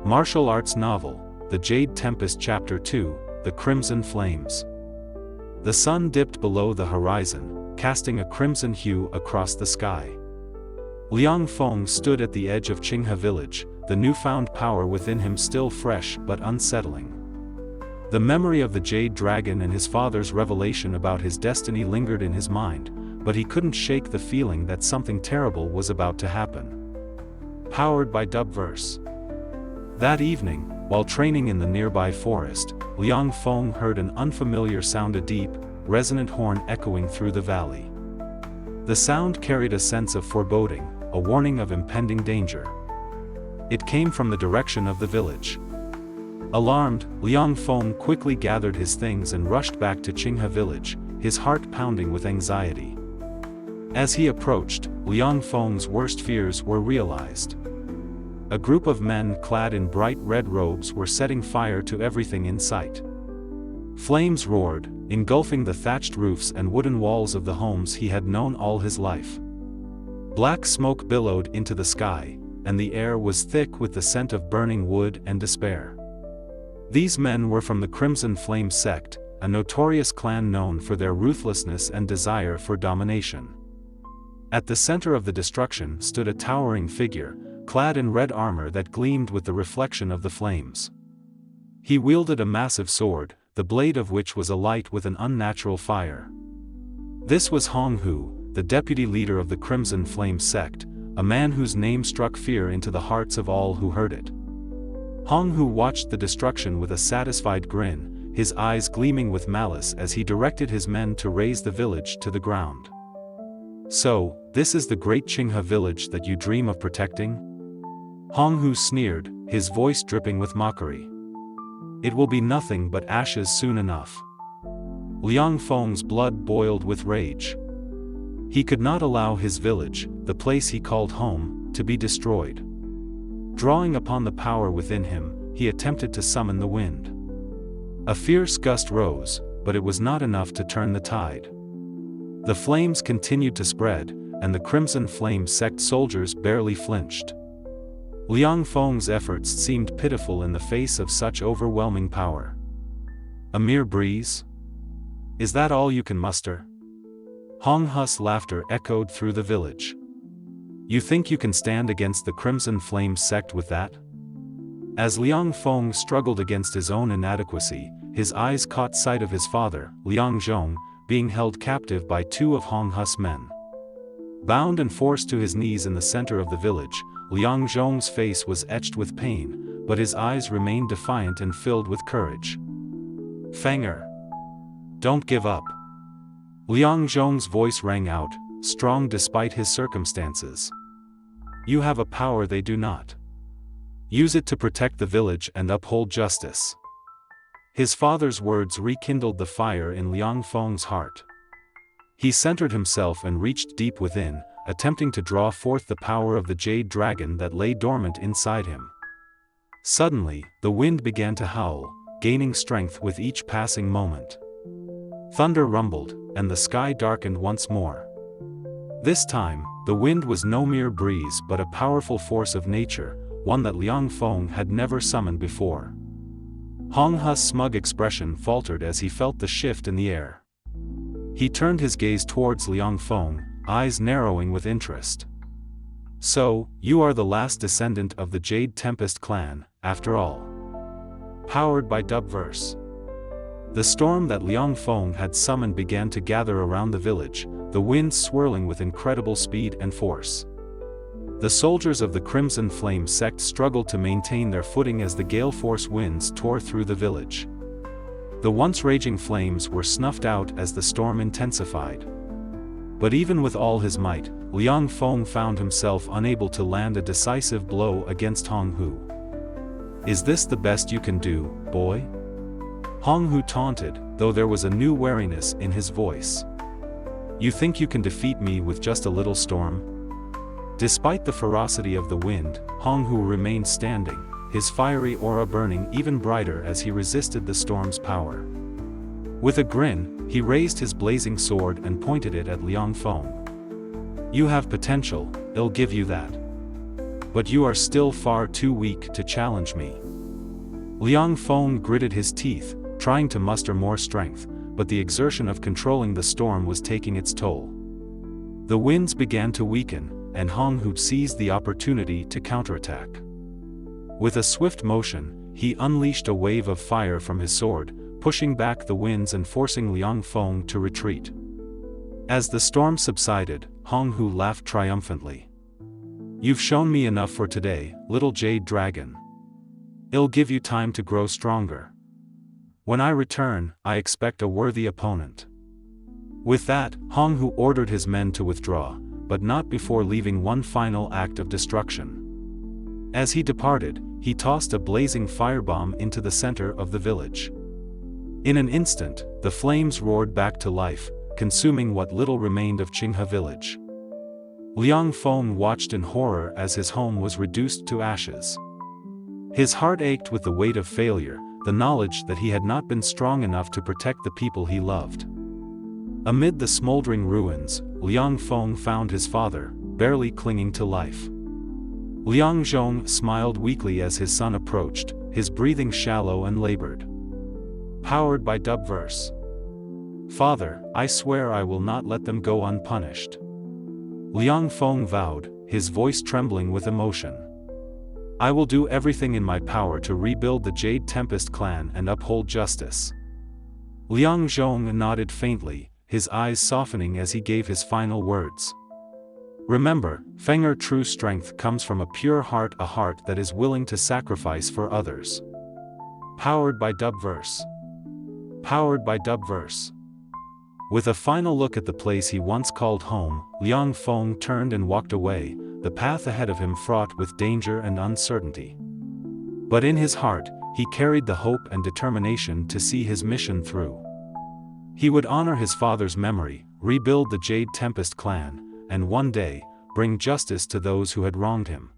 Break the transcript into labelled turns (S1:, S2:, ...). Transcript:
S1: Martial arts novel, The Jade Tempest Chapter 2, The Crimson Flames. The sun dipped below the horizon, casting a crimson hue across the sky. Liang Feng stood at the edge of Qinghe Village, the newfound power within him still fresh but unsettling. The memory of the Jade Dragon and his father's revelation about his destiny lingered in his mind, but he couldn't shake the feeling that something terrible was about to happen. Powered by Dubverse. That evening, while training in the nearby forest, Liang Feng heard an unfamiliar sound, a deep, resonant horn echoing through the valley. The sound carried a sense of foreboding, a warning of impending danger. It came from the direction of the village. Alarmed, Liang Feng quickly gathered his things and rushed back to Qinghe Village, his heart pounding with anxiety. As he approached, Liang Feng's worst fears were realized. A group of men clad in bright red robes were setting fire to everything in sight. Flames roared, engulfing the thatched roofs and wooden walls of the homes he had known all his life. Black smoke billowed into the sky, and the air was thick with the scent of burning wood and despair. These men were from the Crimson Flame Sect, a notorious clan known for their ruthlessness and desire for domination. At the center of the destruction stood a towering figure, clad in red armor that gleamed with the reflection of the flames. He wielded a massive sword, the blade of which was alight with an unnatural fire. This was Hong Hu, the deputy leader of the Crimson Flame Sect, a man whose name struck fear into the hearts of all who heard it. Hong Hu watched the destruction with a satisfied grin, his eyes gleaming with malice as he directed his men to raze the village to the ground. "So, this is the great Qinghe Village that you dream of protecting?" Hong Hu sneered, his voice dripping with mockery. "It will be nothing but ashes soon enough." Liang Feng's blood boiled with rage. He could not allow his village, the place he called home, to be destroyed. Drawing upon the power within him, he attempted to summon the wind. A fierce gust rose, but it was not enough to turn the tide. The flames continued to spread, and the Crimson Flame Sect soldiers barely flinched. Liang Feng's efforts seemed pitiful in the face of such overwhelming power. "A mere breeze? Is that all you can muster?" Hong Hu's laughter echoed through the village. "You think you can stand against the Crimson Flame Sect with that?" As Liang Feng struggled against his own inadequacy, his eyes caught sight of his father, Liang Zhong, being held captive by two of Hong Hu's men. Bound and forced to his knees in the center of the village, Liang Zhong's face was etched with pain, but his eyes remained defiant and filled with courage. "Fenger! Don't give up!" Liang Zhong's voice rang out, strong despite his circumstances. "You have a power they do not. Use it to protect the village and uphold justice." His father's words rekindled the fire in Liang Feng's heart. He centered himself and reached deep within, attempting to draw forth the power of the Jade Dragon that lay dormant inside him. Suddenly, the wind began to howl, gaining strength with each passing moment. Thunder rumbled, and the sky darkened once more. This time, the wind was no mere breeze but a powerful force of nature, one that Liang Feng had never summoned before. Hong Hu's smug expression faltered as he felt the shift in the air. He turned his gaze towards Liang Feng, eyes narrowing with interest. "So, you are the last descendant of the Jade Tempest Clan, after all." Powered by Dubverse. The storm that Liang Feng had summoned began to gather around the village, the wind swirling with incredible speed and force. The soldiers of the Crimson Flame Sect struggled to maintain their footing as the gale-force winds tore through the village. The once raging flames were snuffed out as the storm intensified. But even with all his might, Liang Feng found himself unable to land a decisive blow against Hong Hu. "Is this the best you can do, boy?" Hong Hu taunted, though there was a new wariness in his voice. "You think you can defeat me with just a little storm?" Despite the ferocity of the wind, Hong Hu remained standing, his fiery aura burning even brighter as he resisted the storm's power. With a grin, he raised his blazing sword and pointed it at Liang Feng. "You have potential, I'll give you that." But you are still far too weak to challenge me. Liang Feng gritted his teeth, trying to muster more strength, but the exertion of controlling the storm was taking its toll. The winds began to weaken, and Hong Hu seized the opportunity to counterattack. With a swift motion, he unleashed a wave of fire from his sword, pushing back the winds and forcing Liang Feng to retreat. As the storm subsided, Hong Hu laughed triumphantly. You've shown me enough for today, little jade dragon. It'll give you time to grow stronger. When I return, I expect a worthy opponent. With that, Hong Hu ordered his men to withdraw, but not before leaving one final act of destruction. As he departed, he tossed a blazing firebomb into the center of the village. In an instant, the flames roared back to life, consuming what little remained of Qinghe Village. Liang Feng watched in horror as his home was reduced to ashes. His heart ached with the weight of failure, the knowledge that he had not been strong enough to protect the people he loved. Amid the smoldering ruins, Liang Feng found his father, barely clinging to life. Liang Zhong smiled weakly as his son approached, his breathing shallow and labored. Powered by dub verse. Father, I swear I will not let them go unpunished. Liang Feng vowed, his voice trembling with emotion. I will do everything in my power to rebuild the Jade Tempest Clan and uphold justice. Liang Zhong nodded faintly, his eyes softening as he gave his final words. Remember, Fenger, true strength comes from a pure heart, a heart that is willing to sacrifice for others. Powered by dub verse. Powered by dub verse. With a final look at the place he once called home, Liang Feng turned and walked away, the path ahead of him fraught with danger and uncertainty. But in his heart, he carried the hope and determination to see his mission through. He would honor his father's memory, rebuild the Jade Tempest Clan, and one day, bring justice to those who had wronged him.